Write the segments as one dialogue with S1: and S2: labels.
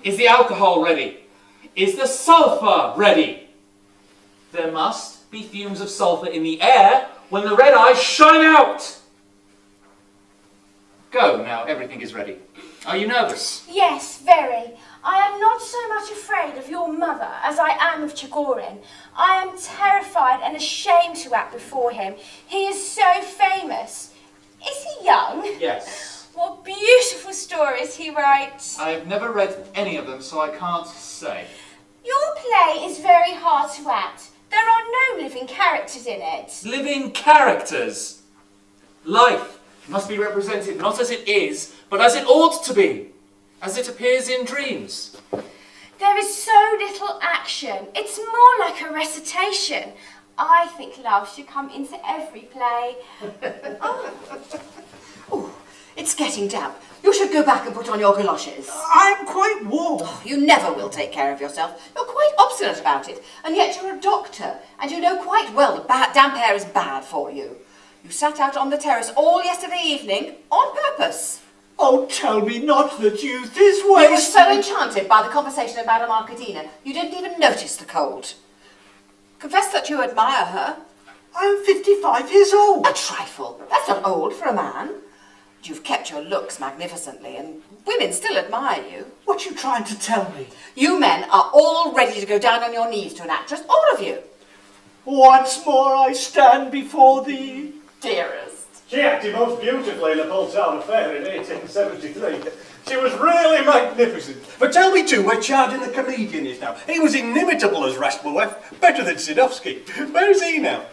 S1: Is the alcohol ready? Is the sulphur ready? There must be fumes of sulphur in the air when the red eyes shine out. Go, now everything is ready. Are you nervous?
S2: Yes, very. I am not so much afraid of your mother as I am of Trigorin. I am terrified and ashamed to act before him. He is so famous. Is he young?
S1: Yes.
S2: What beautiful stories he writes.
S1: I have never read any of them, so I can't say.
S2: Your play is very hard to act. There are no living characters in it.
S1: Living characters. Life must be represented not as it is, but as it ought to be, as it appears in dreams.
S2: There is so little action. It's more like a recitation. I think love should come into every play.
S3: Oh, it's getting damp. You should go back and put on your galoshes.
S4: I'm quite warm.
S3: Oh, you never will take care of yourself. You're quite obstinate about it, and yet you're a doctor, and you know quite well that damp air is bad for you. You sat out on the terrace all yesterday evening on purpose.
S4: Oh, tell me not that youth is wasted.
S3: You were so enchanted by the conversation of Madame Arkadina, you didn't even notice the cold. Confess that you admire her.
S4: I'm 55 years old.
S3: A trifle. That's not old for a man. You've kept your looks magnificently, and women still admire you.
S4: What are you trying to tell me?
S3: You men are all ready to go down on your knees to an actress, all of you.
S4: Once more I stand before thee.
S3: Dearest.
S5: She acted most beautifully in the Poltava Fair in 1873. She was really magnificent. But tell me too where Chardin the comedian is now. He was inimitable as Raspuleff, better than Sidovsky. Where is he now?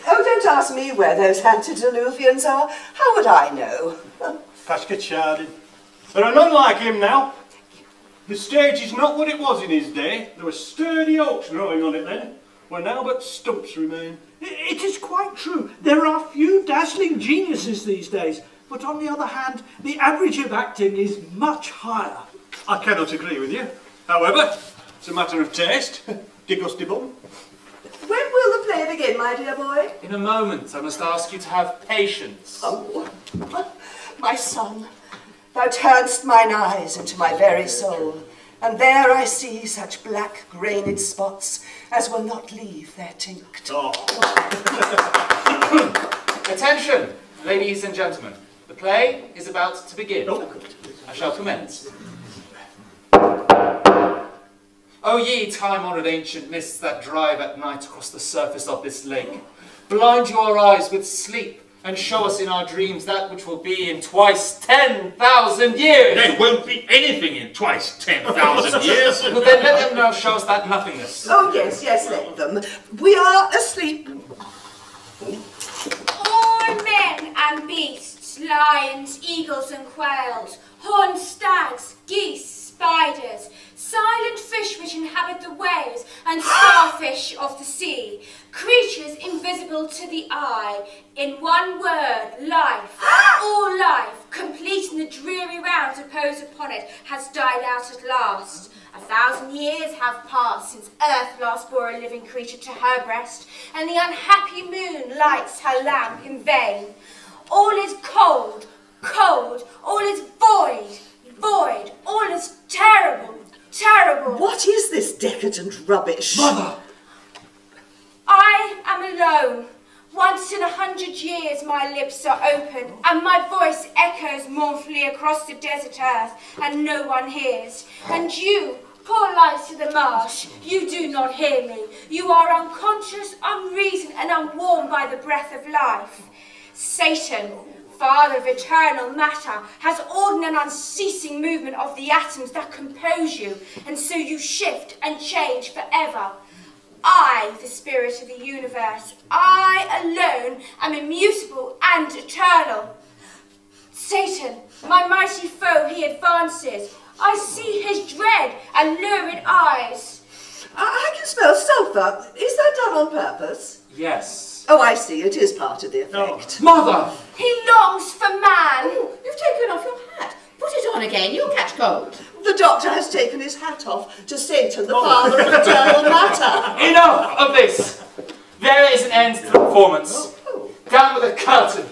S6: Oh, don't ask me where those antediluvians are. How would I know?
S5: Pashka Chardin. There are none like him now. The stage is not what it was in his day. There were sturdy oaks growing on it then, where now but stumps remain.
S4: It is quite true. There are few dazzling geniuses these days, but on the other hand, the average of acting is much higher.
S5: I cannot agree with you. However, it's a matter of taste. De gustibus.
S6: When will the play begin, my dear boy?
S1: In a moment, I must ask you to have patience.
S6: Oh, my son, thou turn'st mine eyes into my very soul, and there I see such black grained spots as will not leave their tinct.
S5: Oh.
S1: Attention, ladies and gentlemen. The play is about to begin. I shall commence. O ye time-honoured ancient mists that drive at night across the surface of this lake, blind your eyes with sleep and show us in our dreams that which will be in twice 10,000 years.
S7: There won't be anything in twice 10,000 years.
S1: Well, then let them now show us that nothingness.
S6: Oh, yes, yes, let them. We are asleep.
S2: All men and beasts, lions, eagles and quails, horned stags, geese, spiders, silent fish which inhabit the waves, and starfish of the sea, creatures invisible to the eye, in one word, life, all life, complete in the dreary rounds opposed upon it, has died out at last. 1,000 years have passed since earth last bore a living creature to her breast, and the unhappy moon lights her lamp in vain. All is cold, cold, all is void, void, all is terrible, terrible.
S6: What is this decadent rubbish?
S1: Mother!
S2: I am alone. Once in 100 years my lips are open, and my voice echoes mournfully across the desert earth, and no one hears. And you, poor lights of the marsh, you do not hear me. You are unconscious, unreasoned, and unwarmed by the breath of life. Satan, Father of eternal matter, has ordered an unceasing movement of the atoms that compose you, and so you shift and change forever. I, the spirit of the universe, I alone am immutable and eternal. Satan, my mighty foe, he advances. I see his dread and lurid eyes.
S6: I can smell sulphur. Is that done on purpose?
S1: Yes.
S6: Oh, I see. It is part of the effect.
S1: Mother!
S2: He longs for man.
S3: Oh, you've taken off your hat. Put it on again, you'll catch cold.
S6: The doctor has taken his hat off to Satan, the father of eternal matter.
S1: Enough of this! There is an end to the performance. Down with the curtain.